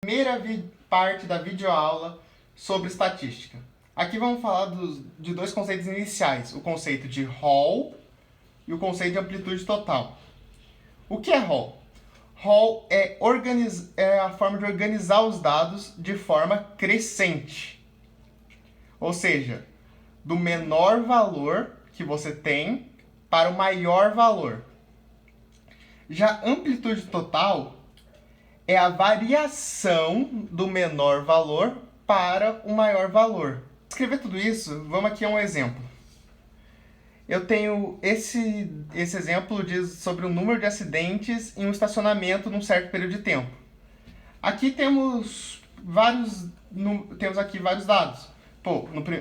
Primeira parte da videoaula sobre estatística. Aqui vamos falar de dois conceitos iniciais, o conceito de Hall e o conceito de amplitude total. O que é Hall? Hall é a forma de organizar os dados de forma crescente. Ou seja, do menor valor que você tem para o maior valor. Já amplitude total é a variação do menor valor para o maior valor. Para escrever tudo isso, vamos aqui a um exemplo. Eu tenho esse exemplo diz sobre o número de acidentes em um estacionamento num certo período de tempo. Aqui temos aqui vários dados.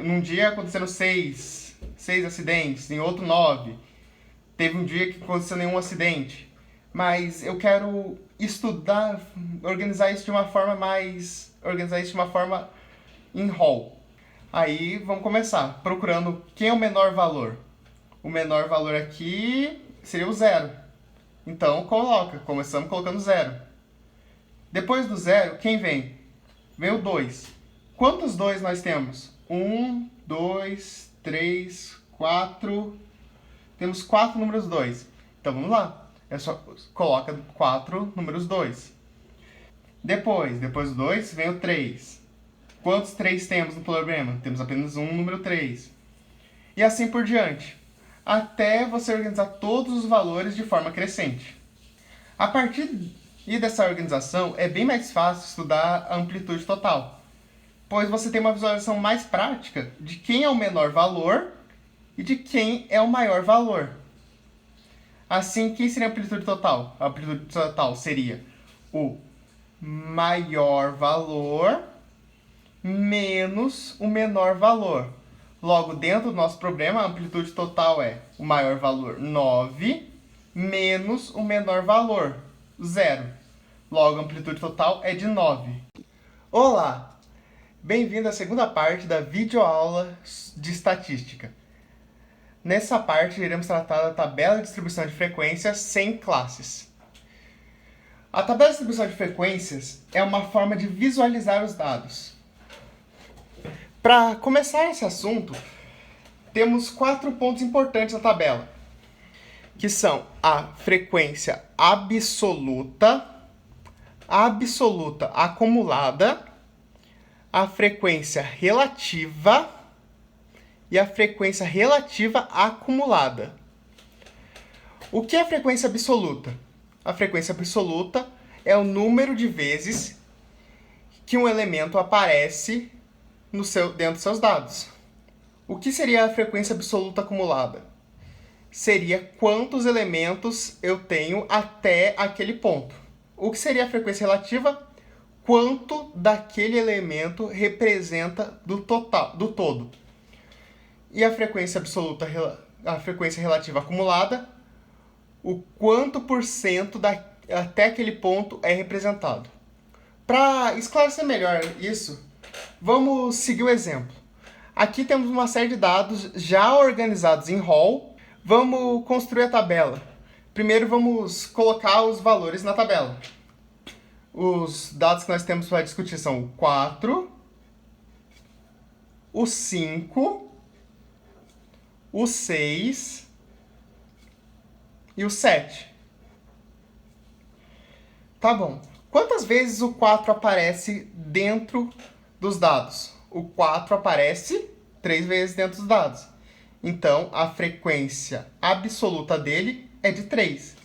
Num dia aconteceram 6 acidentes, em outro 9. Teve um dia que aconteceu nenhum acidente. Mas eu quero organizar isso de uma forma em Hall. Aí vamos começar procurando quem é o menor valor. O menor valor aqui seria o 0. Então começamos colocando 0. Depois do 0, quem vem? Vem o 2. Quantos 2 nós temos? 1, 2, 3, 4. Temos 4 números 2. Então vamos lá. É só coloca 4 números 2. Depois do 2, vem o 3. Quantos 3 temos no problema? Temos apenas um número 3. E assim por diante, até você organizar todos os valores de forma crescente. A partir dessa organização, é bem mais fácil estudar a amplitude total, pois você tem uma visualização mais prática de quem é o menor valor e de quem é o maior valor. Assim, quem seria a amplitude total? A amplitude total seria o maior valor menos o menor valor. Logo, dentro do nosso problema, a amplitude total é o maior valor 9 menos o menor valor 0. Logo, a amplitude total é de 9. Olá! Bem-vindo à segunda parte da videoaula de estatística. Nessa parte, iremos tratar da tabela de distribuição de frequências sem classes. A tabela de distribuição de frequências é uma forma de visualizar os dados. Para começar esse assunto, temos 4 pontos importantes na tabela, que são a frequência absoluta acumulada, a frequência relativa e a frequência relativa acumulada. O que é a frequência absoluta? A frequência absoluta é o número de vezes que um elemento aparece dentro dos seus dados. O que seria a frequência absoluta acumulada? Seria quantos elementos eu tenho até aquele ponto. O que seria a frequência relativa? Quanto daquele elemento representa do todo. E a frequência relativa acumulada, o quanto por cento até aquele ponto é representado. Para esclarecer melhor isso, vamos seguir o exemplo. Aqui temos uma série de dados já organizados em Hall. Vamos construir a tabela. Primeiro vamos colocar os valores na tabela. Os dados que nós temos para discutir são o 4, o 5, o 6 e o 7. Tá bom. Quantas vezes o 4 aparece dentro dos dados? O 4 aparece 3 vezes dentro dos dados. Então, a frequência absoluta dele é de 3.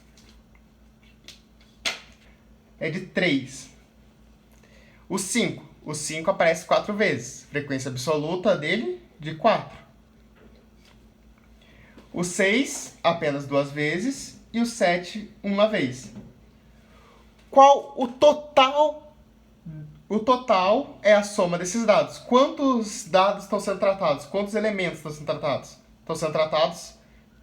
É de 3. O 5. O 5 aparece 4 vezes. Frequência absoluta dele de 4. O 6, apenas 2 vezes, e o 7, uma vez. Qual o total? O total é a soma desses dados. Quantos dados estão sendo tratados? Quantos elementos estão sendo tratados? Estão sendo tratados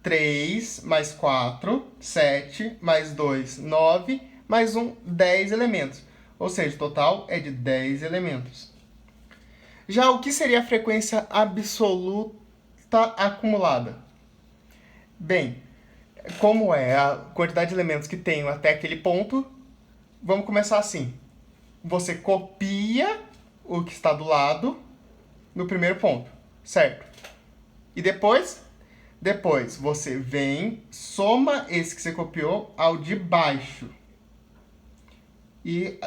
3 mais 4, 7, mais 2, 9, mais 1, 10 elementos. Ou seja, o total é de 10 elementos. Já o que seria a frequência absoluta acumulada? Bem, como é a quantidade de elementos que tenho até aquele ponto, vamos começar assim. você copia o que está do lado no primeiro ponto, certo? E depois você vem, soma esse que você copiou ao de baixo. E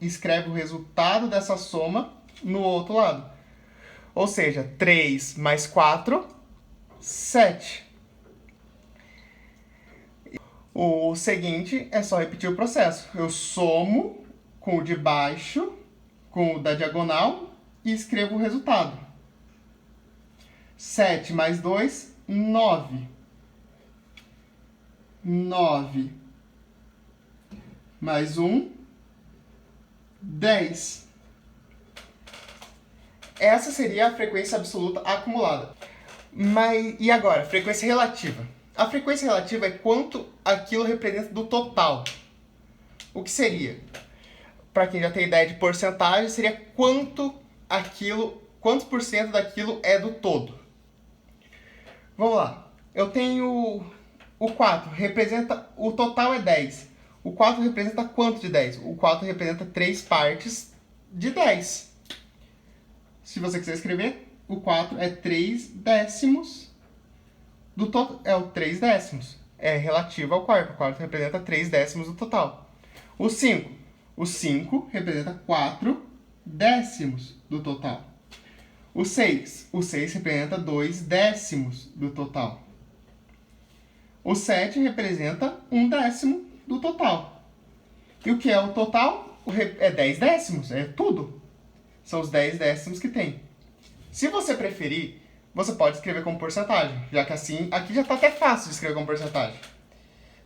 escreve o resultado dessa soma no outro lado. Ou seja, 3 mais 4, 7. O seguinte é só repetir o processo. Eu somo com o de baixo, com o da diagonal e escrevo o resultado. 7 mais 2, 9. 9 mais 1, 10. Essa seria a frequência absoluta acumulada. E agora, frequência relativa? A frequência relativa é quanto aquilo representa do total. O que seria? Para quem já tem ideia de porcentagem, seria quantos por cento daquilo é do todo. Vamos lá. Eu tenho o 4, o total é 10. O 4 representa quanto de 10? O 4 representa 3 partes de 10. Se você quiser escrever, o 4 é 3 décimos do total. É o 3 décimos. É relativo ao quarto. O quarto representa 3 décimos do total. O 5. O 5 representa 4 décimos do total. O 6. O 6 representa 2 décimos do total. O 7 representa 1 décimo do total. E o que é o total? É 10 décimos, é tudo. São os 10 décimos que tem. Se você preferir, você pode escrever como porcentagem, já que assim, aqui já está até fácil de escrever como porcentagem.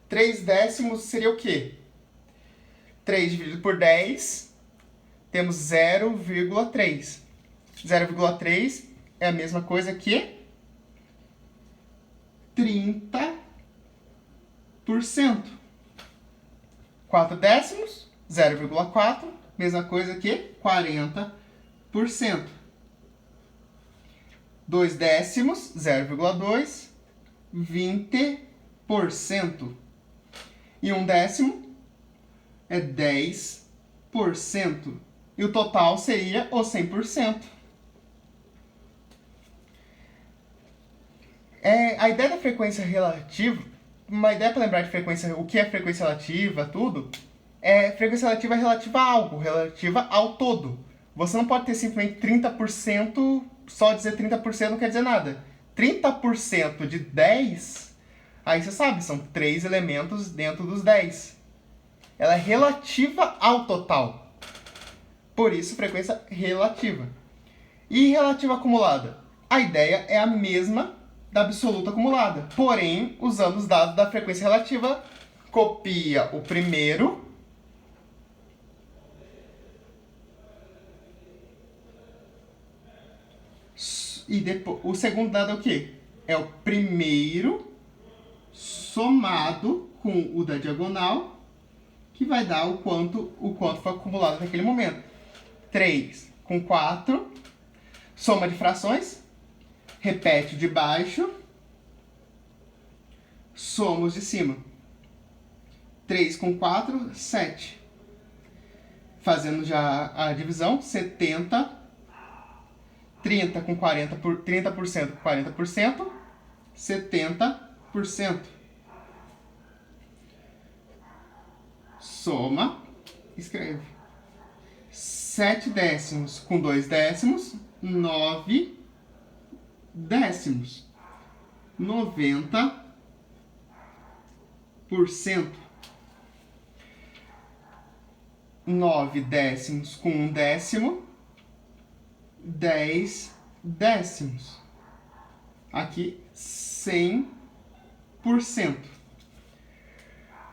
3 décimos seria o quê? 3 dividido por 10, temos 0,3. 0,3 é a mesma coisa que 30%. 4 décimos, 0,4, mesma coisa que 40%. 2 décimos, 0,2, 20%. E 1 décimo é 10%. E o total seria o 100%. A ideia da frequência relativa, uma ideia para lembrar de frequência, o que é frequência relativa, tudo, frequência relativa é relativa a algo, relativa ao todo. Você não pode ter simplesmente 30%, só dizer 30% não quer dizer nada. 30% de 10, aí você sabe, são 3 elementos dentro dos 10. Ela é relativa ao total. Por isso, frequência relativa. E relativa acumulada? A ideia é a mesma da absoluta acumulada. Porém, usando os dados da frequência relativa, copia o primeiro e depois o segundo dado é o quê? É o primeiro somado com o da diagonal, que vai dar o quanto foi acumulado naquele momento. 3 com 4, soma de frações, repete de baixo, soma os de cima. 3 com 4, 7. Fazendo já a divisão, 70, 30% com 40%, 70%. Soma, escreve. 7 décimos com 2 décimos, 9 décimos. 90%. 9 décimos com 1 décimo, 10 décimos. Aqui, 100%.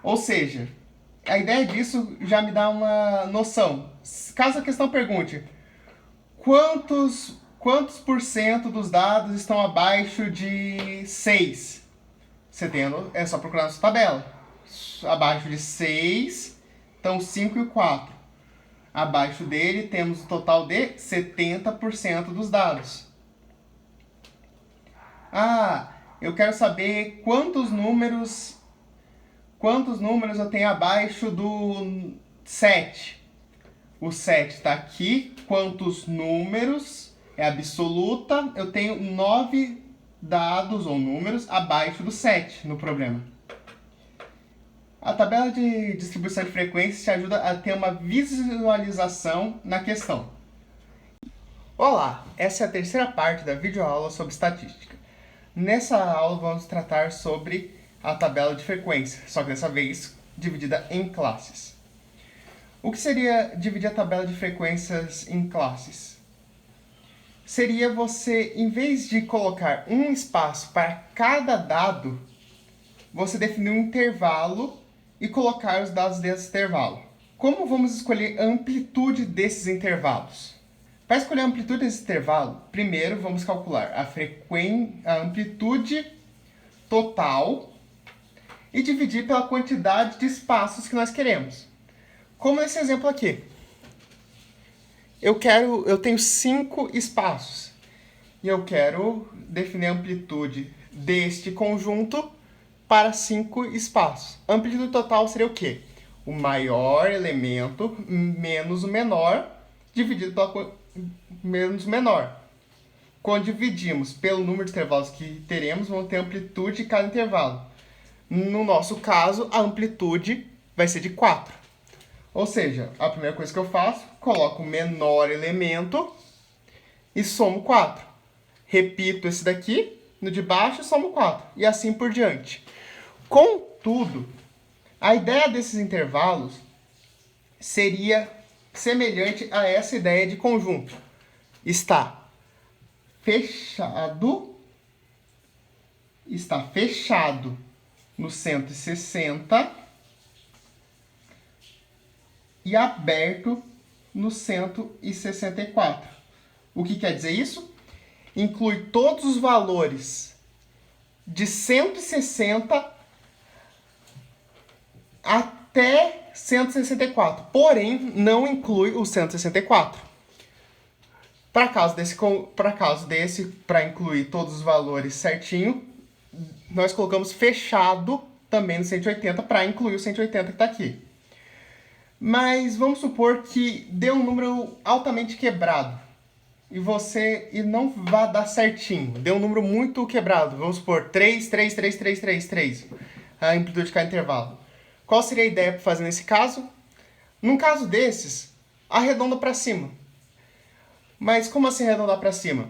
Ou seja, a ideia disso já me dá uma noção. Caso a questão pergunte, quantos por cento dos dados estão abaixo de 6? É só procurar na sua tabela. Abaixo de 6, então 5 e 4. Abaixo dele temos o total de 70% dos dados. Eu quero saber quantos números eu tenho abaixo do 7. O 7 está aqui. Quantos números? É absoluta. Eu tenho 9 dados ou números abaixo do 7 no problema. A tabela de distribuição de frequências te ajuda a ter uma visualização na questão. Olá, essa é a terceira parte da videoaula sobre estatística. Nessa aula vamos tratar sobre a tabela de frequência, só que dessa vez dividida em classes. O que seria dividir a tabela de frequências em classes? Seria você, em vez de colocar um espaço para cada dado, você definir um intervalo e colocar os dados desse intervalo. Como vamos escolher a amplitude desses intervalos? Para escolher a amplitude desse intervalo, primeiro vamos calcular a amplitude total e dividir pela quantidade de espaços que nós queremos. Como nesse exemplo aqui. Eu tenho 5 espaços e eu quero definir a amplitude deste conjunto para 5 espaços. A amplitude total seria o quê? O maior elemento menos o menor dividido pela menos o menor. Quando dividimos pelo número de intervalos que teremos, vamos ter a amplitude de cada intervalo. No nosso caso, a amplitude vai ser de 4. Ou seja, a primeira coisa que eu faço, coloco o menor elemento e somo 4. Repito esse daqui, no de baixo, somo 4. E assim por diante. Contudo, a ideia desses intervalos seria semelhante a essa ideia de conjunto. Está fechado no 160 e aberto no 164. O que quer dizer isso? Inclui todos os valores de 160 até 164, porém não inclui o 164. Para incluir todos os valores certinho, nós colocamos fechado também no 180 para incluir o 180 que está aqui. Mas vamos supor que dê um número altamente quebrado e não vai dar certinho. Deu um número muito quebrado, vamos supor 3, 3, 3, 3, 3, 3, a amplitude de cada intervalo. Qual seria a ideia para fazer nesse caso? Num caso desses, arredonda para cima. Mas como assim arredondar para cima?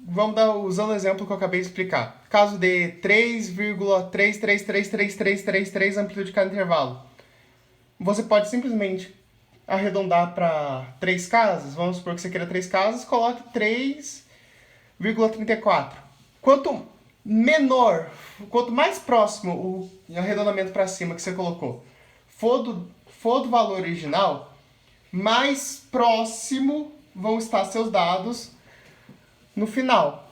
Vamos usando o exemplo que eu acabei de explicar. Caso de 3,33333333 amplitude de cada intervalo. Você pode simplesmente arredondar para 3 casas. Vamos supor que você queira 3 casas, coloque 3,34. Quanto mais próximo o arredondamento para cima que você colocou for do valor original, mais próximo vão estar seus dados no final.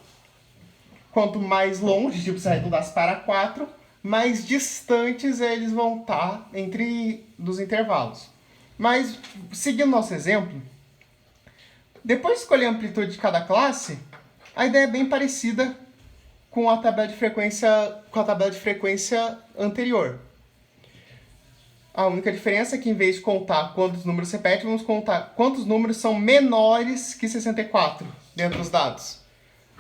Quanto mais longe, tipo se arredondasse para 4, mais distantes eles vão estar dos intervalos. Mas, seguindo nosso exemplo, depois de escolher a amplitude de cada classe, a ideia é bem parecida com a tabela de frequência anterior. A única diferença é que, em vez de contar quantos números se repetem, vamos contar quantos números são menores que 64 dentro dos dados.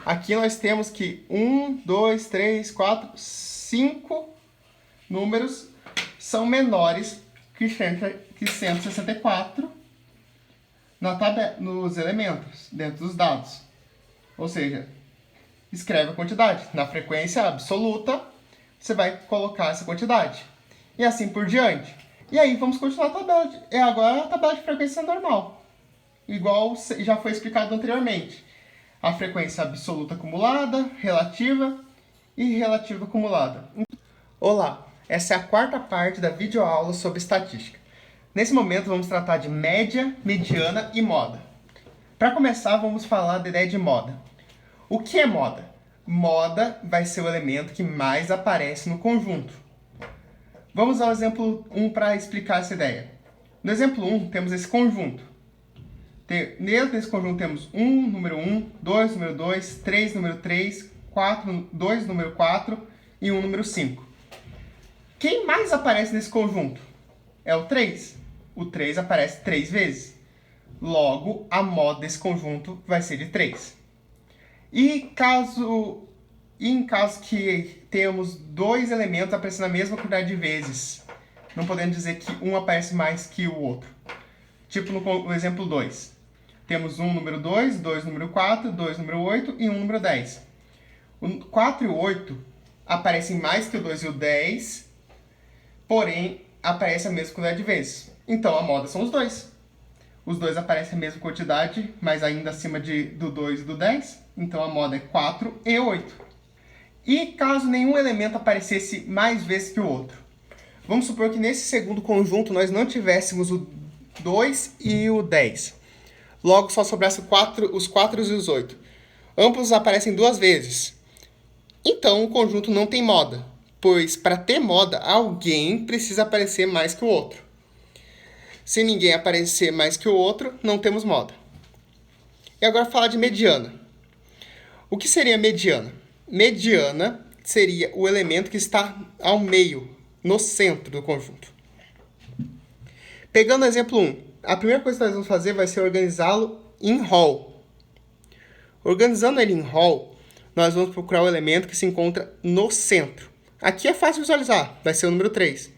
Aqui nós temos que 1, 2, 3, 4, 5 números são menores que 164 nos elementos, dentro dos dados. Ou seja, escreve a quantidade. Na frequência absoluta, você vai colocar essa quantidade. E assim por diante. E aí vamos continuar a tabela. Agora a tabela de frequência normal. Igual já foi explicado anteriormente. A frequência absoluta acumulada, relativa e relativa acumulada. Olá, essa é a quarta parte da videoaula sobre estatística. Nesse momento vamos tratar de média, mediana e moda. Para começar, vamos falar da ideia de moda. O que é moda? Moda vai ser o elemento que mais aparece no conjunto. Vamos ao exemplo 1 para explicar essa ideia. No exemplo 1, temos esse conjunto. Dentro desse conjunto temos 1, número 1, 2, número 2, 3, número 3, 2, número 4 e 1, número 5. Quem mais aparece nesse conjunto? É o 3. O 3 aparece 3 vezes. Logo, a moda desse conjunto vai ser de 3. E em caso que temos dois elementos aparecendo a mesma quantidade de vezes, não podemos dizer que um aparece mais que o outro. Tipo no exemplo 2. Temos um número 2, 2 número 4, 2 número 8 e 1 número 10. O 4 e o 8 aparecem mais que o 2 e o 10, porém aparece a mesma quantidade de vezes. Então a moda são os dois. Os dois aparecem a mesma quantidade, mas ainda acima do 2 e do 10. Então a moda é 4 e 8. E caso nenhum elemento aparecesse mais vezes que o outro? Vamos supor que nesse segundo conjunto nós não tivéssemos o 2 e o 10. Logo só sobrasse os 4 e os 8. Ambos aparecem duas vezes. Então o conjunto não tem moda, pois para ter moda, alguém precisa aparecer mais que o outro. Se ninguém aparecer mais que o outro, não temos moda. E agora falar de mediana. O que seria mediana? Mediana seria o elemento que está ao meio, no centro do conjunto. Pegando o exemplo 1, a primeira coisa que nós vamos fazer vai ser organizá-lo em hall. Organizando ele em hall, nós vamos procurar o elemento que se encontra no centro. Aqui é fácil visualizar, vai ser o número 3.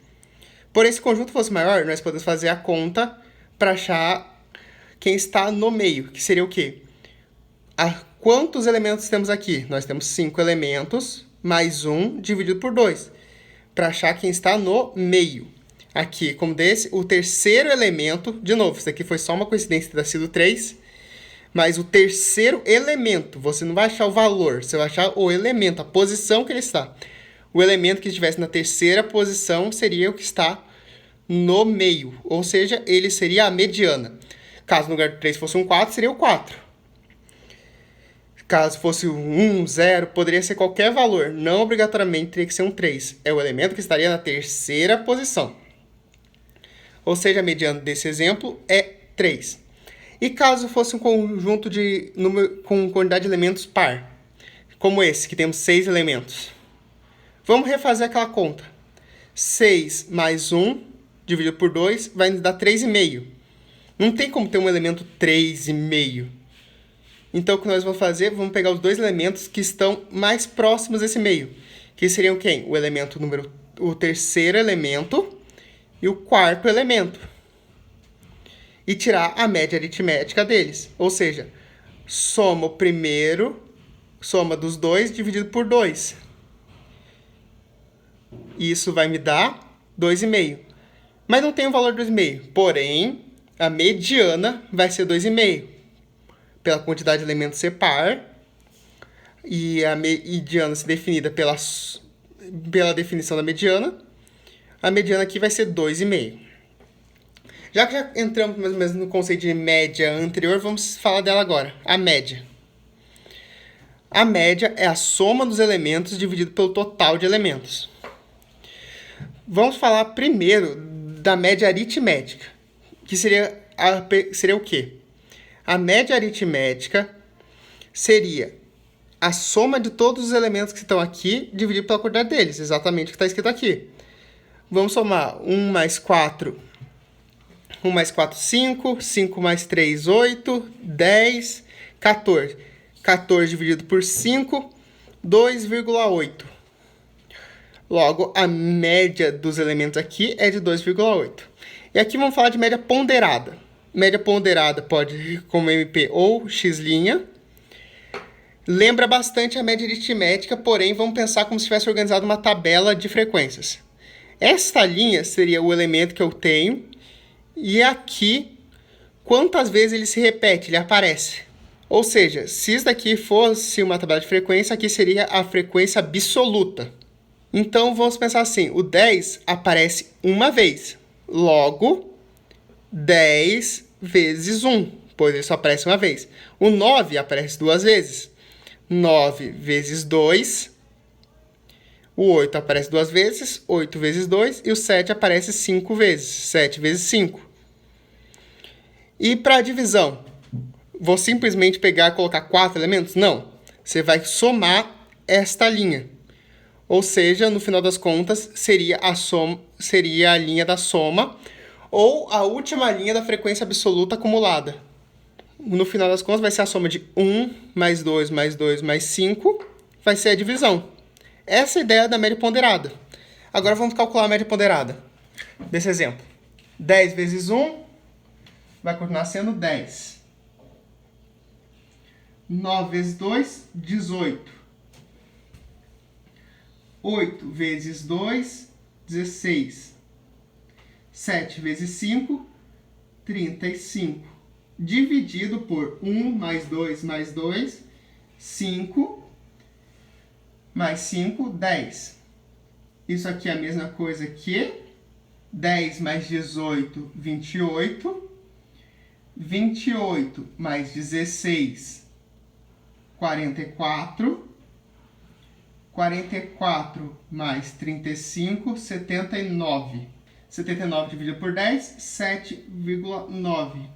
Porém, se o conjunto fosse maior, nós podemos fazer a conta para achar quem está no meio, que seria o quê? Quantos elementos temos aqui? Nós temos 5 elementos, mais 1 dividido por 2, para achar quem está no meio. Aqui, como desse, o terceiro elemento, de novo, isso aqui foi só uma coincidência de ter sido 3, mas o terceiro elemento, você não vai achar o valor, você vai achar o elemento, a posição que ele está. O elemento que estivesse na terceira posição seria o que está no meio, ou seja, ele seria a mediana. Caso no lugar do 3 fosse um 4, seria o 4. Caso fosse um 1, 0, poderia ser qualquer valor, não obrigatoriamente teria que ser um 3. É o elemento que estaria na terceira posição. Ou seja, a mediana desse exemplo é 3. E caso fosse um conjunto de número com quantidade de elementos par, como esse, que temos 6 elementos. Vamos refazer aquela conta. 6 mais 1 dividido por 2 vai nos dar 3,5. Não tem como ter um elemento 3,5. Então, o que nós vamos fazer? Vamos pegar os dois elementos que estão mais próximos desse meio. Que seriam quem? O terceiro elemento e o quarto elemento. E tirar a média aritmética deles. Ou seja, soma dos dois dividido por 2. Isso vai me dar 2,5. Mas não tem o valor 2,5. Porém, a mediana vai ser 2,5. Pela quantidade de elementos ser par. E a mediana ser definida pela definição da mediana. A mediana aqui vai ser 2,5. Já que já entramos mais ou menos no conceito de média anterior, vamos falar dela agora. A média. A média é a soma dos elementos dividido pelo total de elementos. Vamos falar primeiro da média aritmética, que seria o quê? A média aritmética seria a soma de todos os elementos que estão aqui dividido pela quantidade deles, exatamente o que está escrito aqui. Vamos somar 1 mais 4, 5, 5 mais 3, 8, 10, 14. 14 dividido por 5, 2,8. Logo, a média dos elementos aqui é de 2,8. E aqui vamos falar de média ponderada. Média ponderada pode ir como MP ou X'. Lembra bastante a média aritmética, porém vamos pensar como se tivesse organizado uma tabela de frequências. Esta linha seria o elemento que eu tenho, e aqui, quantas vezes ele se repete, ele aparece. Ou seja, se isso daqui fosse uma tabela de frequência, aqui seria a frequência absoluta. Então, vamos pensar assim, o 10 aparece uma vez. Logo, 10 vezes 1, pois ele só aparece uma vez. O 9 aparece duas vezes. 9 vezes 2. O 8 aparece duas vezes, 8 vezes 2. E o 7 aparece 5 vezes, 7 vezes 5. E para a divisão, vou simplesmente pegar e colocar 4 elementos? Não. Você vai somar esta linha. Ou seja, no final das contas, seria a linha da soma, ou a última linha da frequência absoluta acumulada. No final das contas, vai ser a soma de 1 mais 2 mais 2 mais 5, vai ser a divisão. Essa é a ideia da média ponderada. Agora vamos calcular a média ponderada. Desse exemplo. 10 vezes 1 vai continuar sendo 10. 9 vezes 2, 18. 8 vezes 2, 16. 7 vezes 5, 35. Dividido por 1 mais 2 mais 2, 5. Mais 5, 10. Isso aqui é a mesma coisa que 10 mais 18, 28. 28 mais 16, 44. 44 mais 35, 79. 79 dividido por 10, 7,9.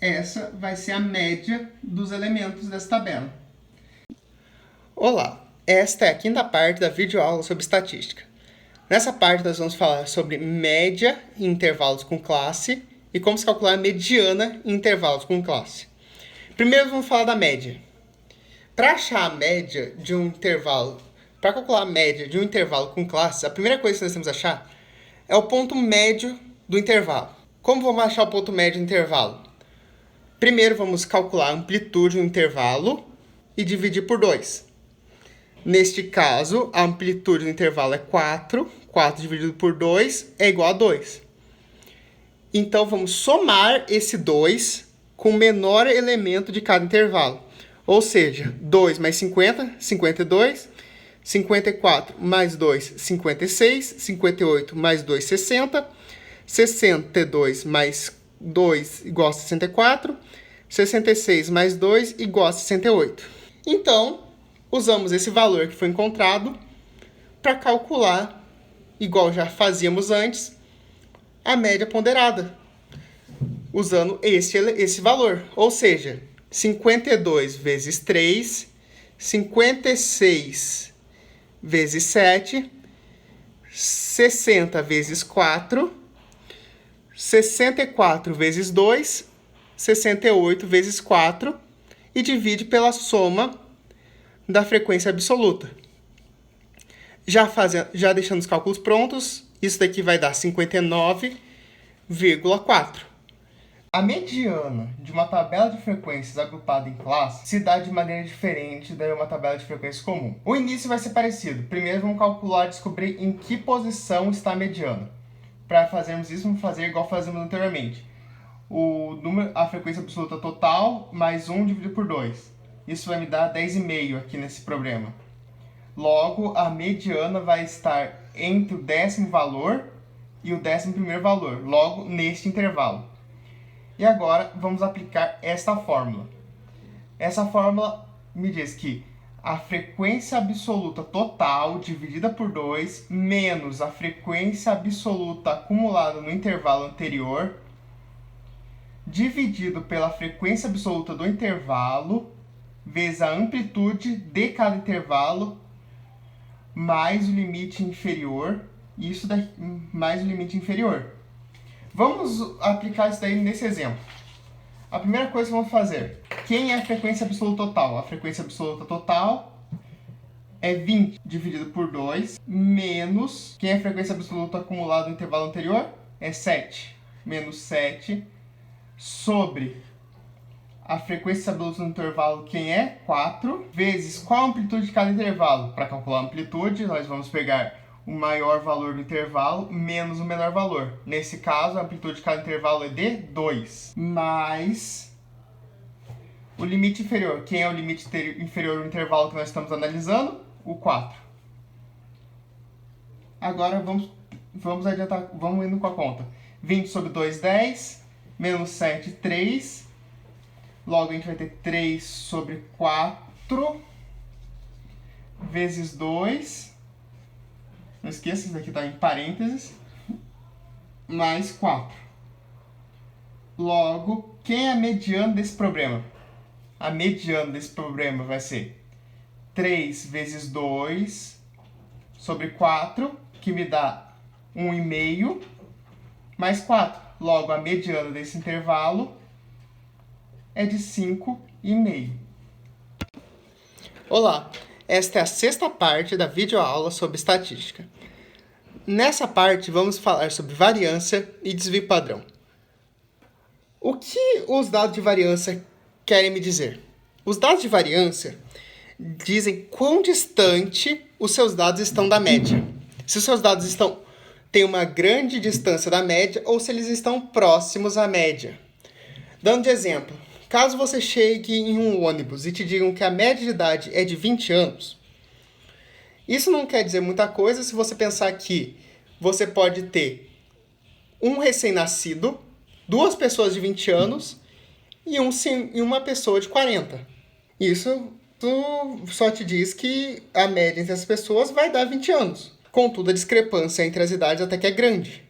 Essa vai ser a média dos elementos dessa tabela. Olá, esta é a quinta parte da videoaula sobre estatística. Nessa parte nós vamos falar sobre média em intervalos com classe e como se calcular a mediana em intervalos com classe. Primeiro vamos falar da média. Para achar a média de um intervalo, para calcular a média de um intervalo com classes, a primeira coisa que nós temos que achar é o ponto médio do intervalo. Como vamos achar o ponto médio do intervalo? Primeiro vamos calcular a amplitude do intervalo e dividir por 2. Neste caso, a amplitude do intervalo é 4. 4 dividido por 2 é igual a 2. Então vamos somar esse 2 com o menor elemento de cada intervalo. Ou seja, 2 mais 50, 52. 54 mais 2, 56. 58 mais 2, 60. 62 mais 2 igual a 64. 66 mais 2 igual a 68. Então, usamos esse valor que foi encontrado para calcular, igual já fazíamos antes, a média ponderada, usando esse valor. Ou seja, 52 vezes 3, 56 vezes 7, 60 vezes 4, 64 vezes 2, 68 vezes 4 e divide pela soma da frequência absoluta. Já deixando os cálculos prontos, isso daqui vai dar 59,4. A mediana de uma tabela de frequências agrupada em classes se dá de maneira diferente de uma tabela de frequências comum. O início vai ser parecido. Primeiro vamos calcular e descobrir em que posição está a mediana. Para fazermos isso, vamos fazer igual fazemos anteriormente. A frequência absoluta total mais 1 dividido por 2. Isso vai me dar 10,5 aqui nesse problema. Logo, a mediana vai estar entre o 10º valor e o 11º valor, logo neste intervalo. E agora vamos aplicar esta fórmula. Essa fórmula me diz que a frequência absoluta total dividida por 2 menos a frequência absoluta acumulada no intervalo anterior dividido pela frequência absoluta do intervalo vezes a amplitude de cada intervalo mais o limite inferior, mais o limite inferior. Vamos aplicar isso daí nesse exemplo. A primeira coisa que vamos fazer, quem é a frequência absoluta total? A frequência absoluta total é 20 dividido por 2, menos, quem é a frequência absoluta acumulada no intervalo anterior? É 7, menos 7, sobre a frequência absoluta no intervalo, quem é? 4, vezes qual a amplitude de cada intervalo? Para calcular a amplitude, nós vamos pegar o maior valor do intervalo menos o menor valor. Nesse caso, a amplitude de cada intervalo é de 2. Mais o limite inferior. Quem é o limite inferior do intervalo que nós estamos analisando? O 4. Agora vamos adiantar, vamos indo com a conta. 20 sobre 2, 10. Menos 7, 3. Logo, a gente vai ter 3 sobre 4. Vezes 2. Não esqueça, isso daqui está em parênteses. Mais 4. Logo, quem é a mediana desse problema? A mediana desse problema vai ser 3 vezes 2 sobre 4, que me dá 1,5. mais 4. Logo, a mediana desse intervalo é de 5,5. Olá, esta é a sexta parte da videoaula sobre estatística. Nessa parte, vamos falar sobre variância e desvio padrão. O que os dados de variância querem me dizer? Os dados de variância dizem quão distante os seus dados estão da média. Se os seus dados têm uma grande distância da média ou se eles estão próximos à média. Dando de exemplo, caso você chegue em um ônibus e te digam que a média de idade é de 20 anos, isso não quer dizer muita coisa se você pensar que você pode ter um recém-nascido, 2 pessoas de 20 anos e uma pessoa de 40. Isso só te diz que a média entre as pessoas vai dar 20 anos. Contudo, a discrepância entre as idades até que é grande.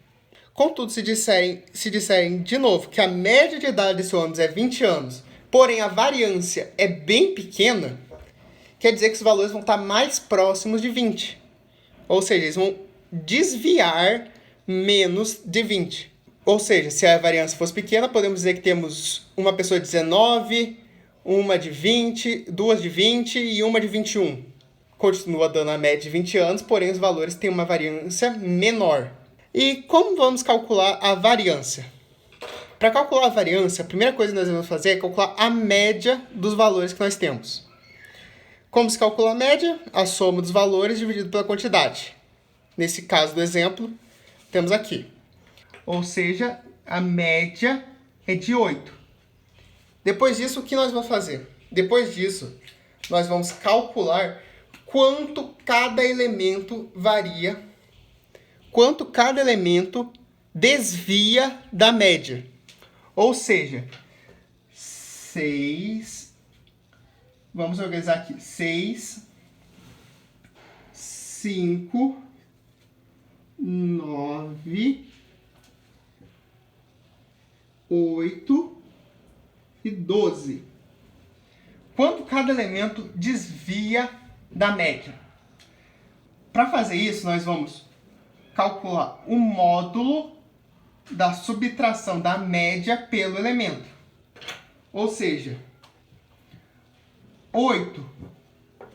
Contudo, se disserem de novo que a média de idade desse ônibus é 20 anos, porém a variância é bem pequena, quer dizer que os valores vão estar mais próximos de 20. Ou seja, eles vão desviar menos de 20. Ou seja, se a variância fosse pequena, podemos dizer que temos uma pessoa de 19, uma de 20, 2 de 20 e uma de 21. Continua dando a média de 20 anos, porém os valores têm uma variância menor. E como vamos calcular a variância? Para calcular a variância, a primeira coisa que nós vamos fazer é calcular a média dos valores que nós temos. Como se calcula a média? A soma dos valores dividido pela quantidade. Nesse caso do exemplo, temos aqui. Ou seja, a média é de 8. Depois disso, o que nós vamos fazer? Depois disso, nós vamos calcular quanto cada elemento varia, quanto cada elemento desvia da média. Ou seja, 6, vamos organizar aqui, 6, 5, 9, 8 e 12. Quanto cada elemento desvia da média? Para fazer isso, nós vamos calcular o módulo da subtração da média pelo elemento. Ou seja, 8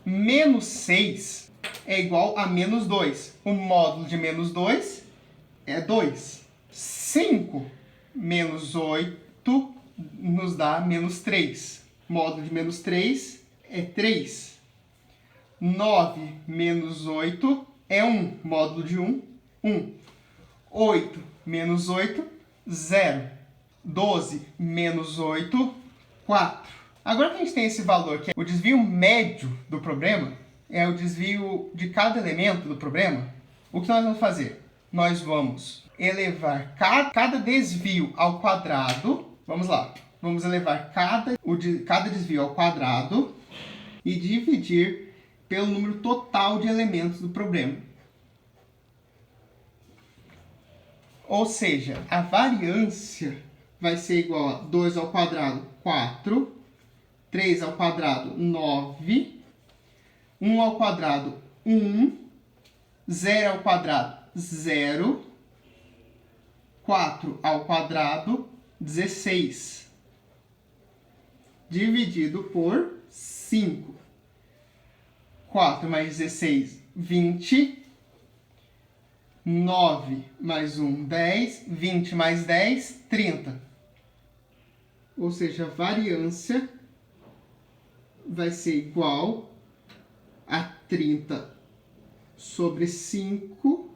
menos 6 é igual a menos 2. O módulo de menos 2 é 2. 5 menos 8 nos dá menos 3. Módulo de menos 3 é 3. 9 menos 8 é 1. Módulo de 1, 1. 8 menos 8, 0. 12 menos 8, 4. Agora que a gente tem esse valor, que é o desvio médio do problema, é o desvio de cada elemento do problema, o que nós vamos fazer? Nós vamos elevar cada desvio ao quadrado. Vamos lá. Vamos elevar cada desvio ao quadrado e dividir pelo número total de elementos do problema. Ou seja, a variância vai ser igual a 2 ao quadrado, 4, 3 ao quadrado, 9, 1 ao quadrado, 1, 0 ao quadrado, 0, 4 ao quadrado, 16, dividido por 5. 4 mais 16, 20. 9 mais 1, 10. 20 mais 10, 30. Ou seja, a variância vai ser igual a 30 sobre 5.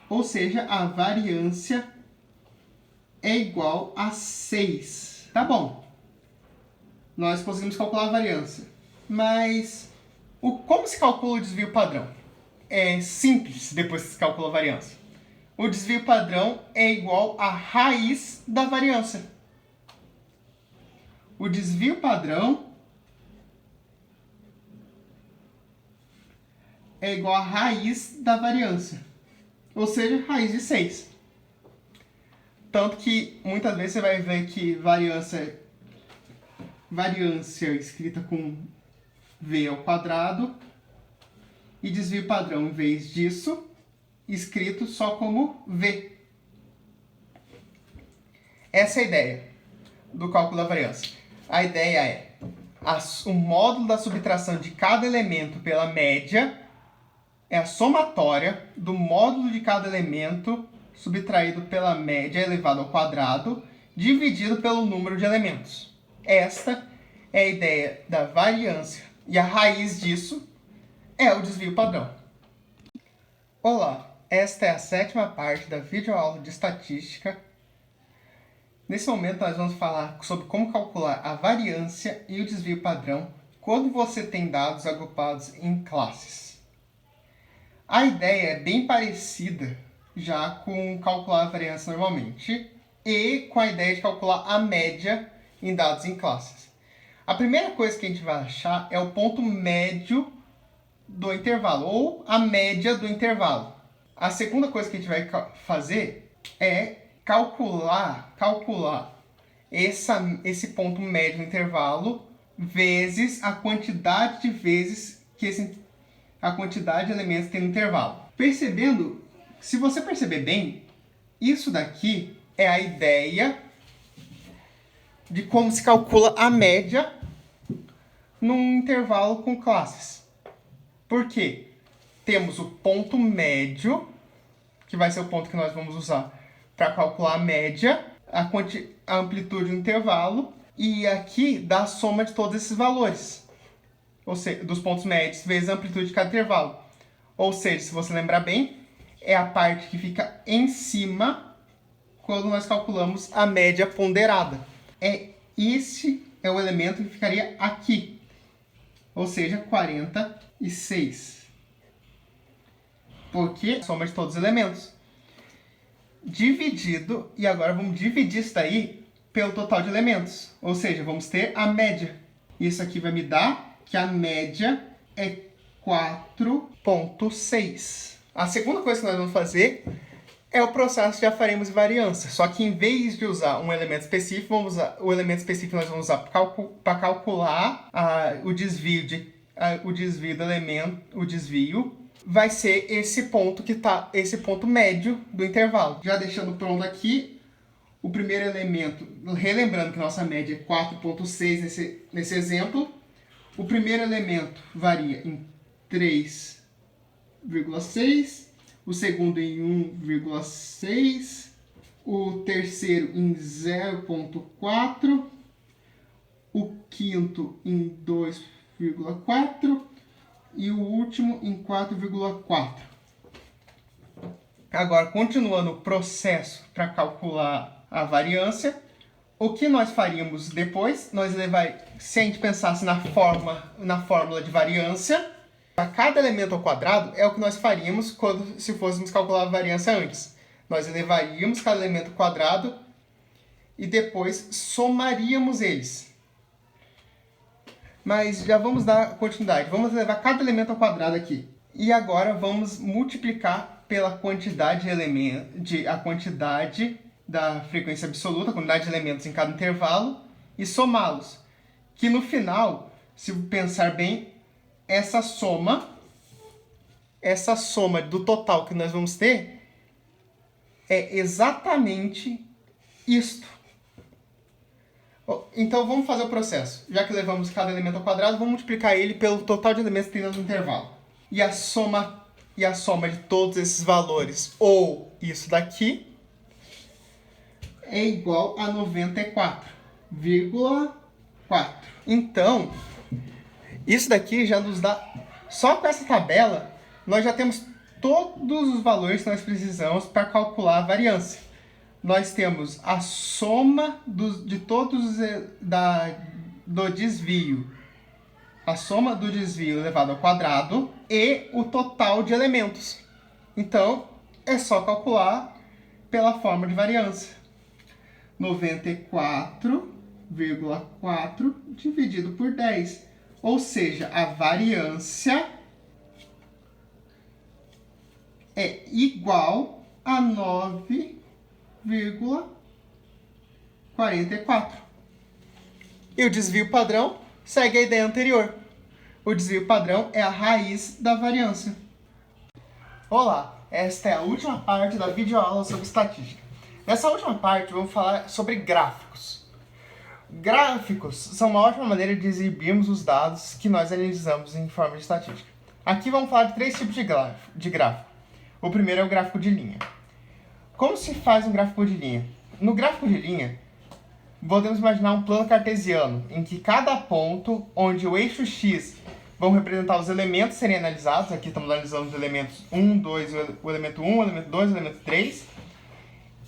Ou seja, a variância é igual a 6. Tá bom. Nós conseguimos calcular a variância. Mas como se calcula o desvio padrão? É simples depois que se calcula a variância. O desvio padrão é igual à raiz da variância. O desvio padrão é igual à raiz da variância. Ou seja, raiz de 6. Tanto que muitas vezes você vai ver que variância escrita com v ao quadrado e desvio padrão, em vez disso, escrito só como v. Essa é a ideia do cálculo da variância. A ideia é o módulo da subtração de cada elemento pela média é a somatória do módulo de cada elemento subtraído pela média elevado ao quadrado dividido pelo número de elementos. Esta é a ideia da variância e a raiz disso é o desvio padrão. Olá, esta é a 7ª parte da videoaula de estatística. Nesse momento nós vamos falar sobre como calcular a variância e o desvio padrão quando você tem dados agrupados em classes. A ideia é bem parecida já com calcular a variância normalmente e com a ideia de calcular a média em dados em classes. A primeira coisa que a gente vai achar é o ponto médio do intervalo, ou a média do intervalo. A segunda coisa que a gente vai fazer é calcular esse ponto médio do intervalo vezes a quantidade de vezes que a quantidade de elementos tem no intervalo. Percebendo, se você perceber bem, isso daqui é a ideia de como se calcula a média num intervalo com classes. Por quê? Temos o ponto médio, que vai ser o ponto que nós vamos usar para calcular a média, a amplitude do intervalo, e aqui dá a soma de todos esses valores, ou seja, dos pontos médios vezes a amplitude de cada intervalo. Ou seja, se você lembrar bem, é a parte que fica em cima quando nós calculamos a média ponderada. Esse é o elemento que ficaria aqui, ou seja, 46. Porque é a soma de todos os elementos. Dividido, e agora vamos dividir isso daí pelo total de elementos. Ou seja, vamos ter a média. Isso aqui vai me dar que a média é 4,6. A segunda coisa que nós vamos fazer é o processo de afaremos e variância. Só que em vez de usar um elemento específico, vamos usar o elemento específico nós vamos usar para calcular o desvio do elemento, o desvio vai ser esse ponto esse ponto médio do intervalo. Já deixando pronto aqui o primeiro elemento, relembrando que nossa média é 4,6 nesse exemplo. O primeiro elemento varia em 3,6, o segundo em 1,6, o terceiro em 0,4, o quinto em 2,4 e o último em 4,4. Agora, continuando o processo para calcular a variância, o que nós faríamos depois? Se a gente pensasse na fórmula de variância, a cada elemento ao quadrado é o que nós faríamos se fôssemos calcular a variância antes. Nós elevaríamos cada elemento ao quadrado e depois somaríamos eles. Mas já vamos dar continuidade. Vamos levar cada elemento ao quadrado aqui. E agora vamos multiplicar pela quantidade a quantidade da frequência absoluta, a quantidade de elementos em cada intervalo, e somá-los. Que no final, se pensar bem, essa soma do total que nós vamos ter é exatamente isto. Então vamos fazer o processo. Já que levamos cada elemento ao quadrado, vamos multiplicar ele pelo total de elementos que tem no intervalo. E a soma de todos esses valores, ou isso daqui, é igual a 94,4. Então, isso daqui já nos dá... Só com essa tabela, nós já temos todos os valores que nós precisamos para calcular a variância. Nós temos a soma de todos do desvio. A soma do desvio elevado ao quadrado e o total de elementos. Então, é só calcular pela fórmula de variância. 94,4 dividido por 10. Ou seja, a variância é igual a 9,44. E o desvio padrão segue a ideia anterior. O desvio padrão é a raiz da variância. Olá, esta é a última parte da videoaula sobre estatística. Nessa última parte, vamos falar sobre gráficos. Gráficos são uma ótima maneira de exibirmos os dados que nós analisamos em forma de estatística. Aqui vamos falar de 3 tipos de gráfico. O primeiro é o gráfico de linha. Como se faz um gráfico de linha? No gráfico de linha, podemos imaginar um plano cartesiano, em que cada ponto onde o eixo X vão representar os elementos a serem analisados. Aqui estamos analisando os elementos 1, 2, o elemento 1, o elemento 2, o elemento 3.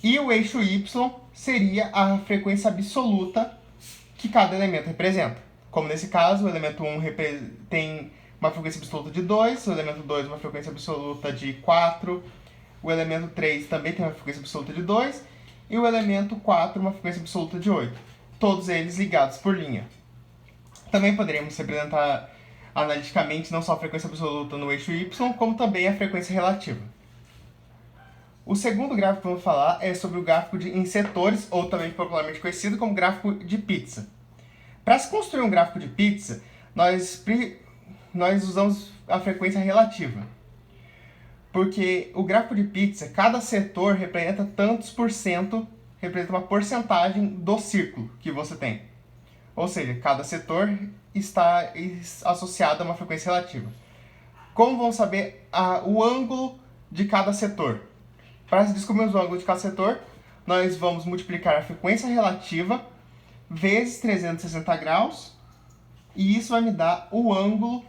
E o eixo Y seria a frequência absoluta que cada elemento representa. Como nesse caso, o elemento 1 tem uma frequência absoluta de 2, o elemento 2 uma frequência absoluta de 4, o elemento 3 também tem uma frequência absoluta de 2, e o elemento 4 uma frequência absoluta de 8. Todos eles ligados por linha. Também poderíamos representar analiticamente não só a frequência absoluta no eixo Y, como também a frequência relativa. O segundo gráfico que vamos falar é sobre o gráfico em setores, ou também popularmente conhecido como gráfico de pizza. Para se construir um gráfico de pizza, nós usamos a frequência relativa. Porque o gráfico de pizza, cada setor representa tantos por cento, representa uma porcentagem do círculo que você tem. Ou seja, cada setor está associado a uma frequência relativa. Como vamos saber o ângulo de cada setor? Para descobrirmos o ângulo de cada setor, nós vamos multiplicar a frequência relativa vezes 360 graus, e isso vai me dar o ângulo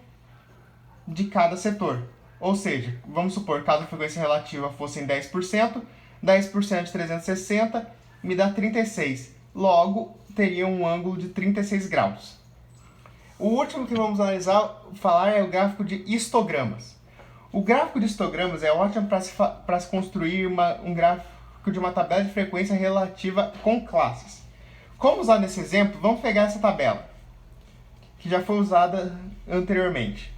de cada setor. Ou seja, vamos supor que cada frequência relativa fosse em 10%, 10% de 360 me dá 36. Logo, teria um ângulo de 36 graus. O último que vamos falar é o gráfico de histogramas. O gráfico de histogramas é ótimo para se construir um gráfico de uma tabela de frequência relativa com classes. Como usar nesse exemplo, vamos pegar essa tabela, que já foi usada anteriormente.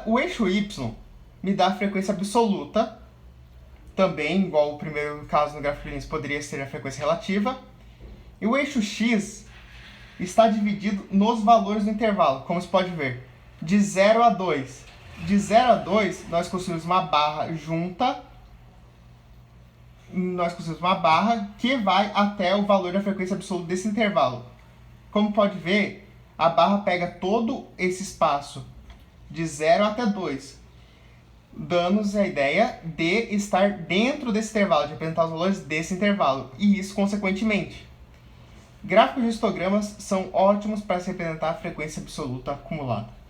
O eixo Y me dá a frequência absoluta, também, igual o primeiro caso no gráfico de linhas, poderia ser a frequência relativa. E o eixo X está dividido nos valores do intervalo, como você pode ver, de 0 a 2. De 0 a 2, nós construímos uma barra junta, que vai até o valor da frequência absoluta desse intervalo. Como pode ver, a barra pega todo esse espaço de 0 até 2, dando-nos a ideia de estar dentro desse intervalo, de representar os valores desse intervalo, e isso consequentemente. Gráficos de histogramas são ótimos para se representar a frequência absoluta acumulada.